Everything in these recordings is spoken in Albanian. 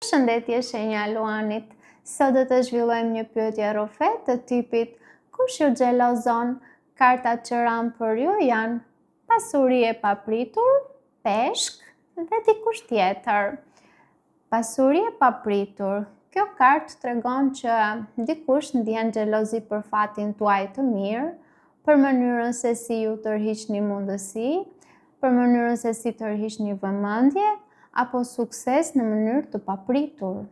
Përshëndetje shenja e Luanit. Sot do të zhvillojmë një pyetje rrofe të tipit kush ju xhelozon? Kartat që ranë për ju janë pasuri e papritur, peshk dhe dikush tjetër. Pasuri e papritur. Kjo kartë tregon që dikush ndjen xhelozi për fatin tuaj të mirë, për mënyrën se si ju tërhiqni mundësi, për mënyrën se si tërhiqni vëmendje, apo sukses në mënyrë të papritur.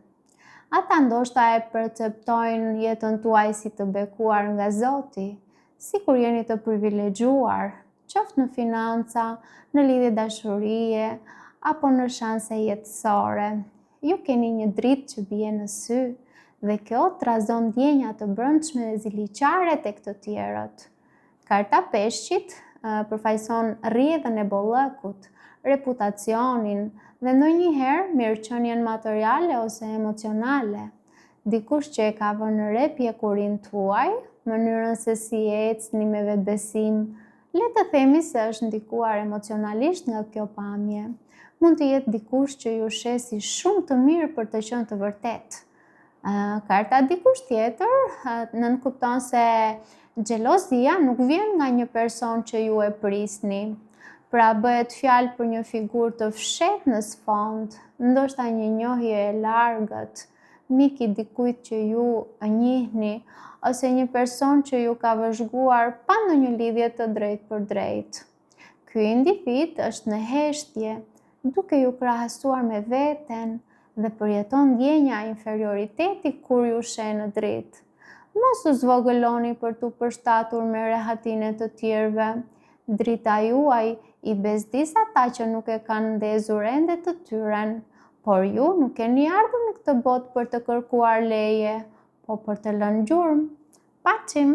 Ata ndoshta e perceptojnë jetën tuaj si të bekuar nga Zoti, sikur jeni të privilegjuar, qoftë në financa, në lidhje dashurie, apo në shanse jetësore. Ju keni një dritë që bie në sy, dhe kjo trazon ndjenja të brendshme dhe ziliqare tek të tjerët. Karta peshqit përfaqëson rrjedhën e bollëkut, reputacionin dhe ndonjëherë mirëqenien materiale ose emocionale. Dikush që e ka vënë re pjekurin tuaj, mënyrën se si ecni me vetbesim, le të themi se është ndikuar emocionalisht nga kjo pamje. Mund të jetë dikush që ju sheh si shumë të mirë për të qenë të vërtetë. Karta dikush tjetër nënkupton se xhelozia nuk vjen nga një person që ju e prisni. Pra bëhet fjalë për një figurë të fshehtë në sfond, ndoshta një njohje e largët, mik i dikujt që ju e njihni, ose një person që ju ka vëzhguar pa ndonjë lidhje të drejtë për drejtë. Ky individ është në heshtje, duke ju krahasuar me veten dhe përjeton ndjenja inferioriteti kur ju sheh në dritë. Mos u zvogëloni për t'u përshtatur me rehatinë të tjerëve. Drita juaj i bezdis ata që nuk e kanë ndezur ende të tyren, por ju nuk keni ardhur në këtë botë për të kërkuar leje, po për të lënë gjurmë. Paqim!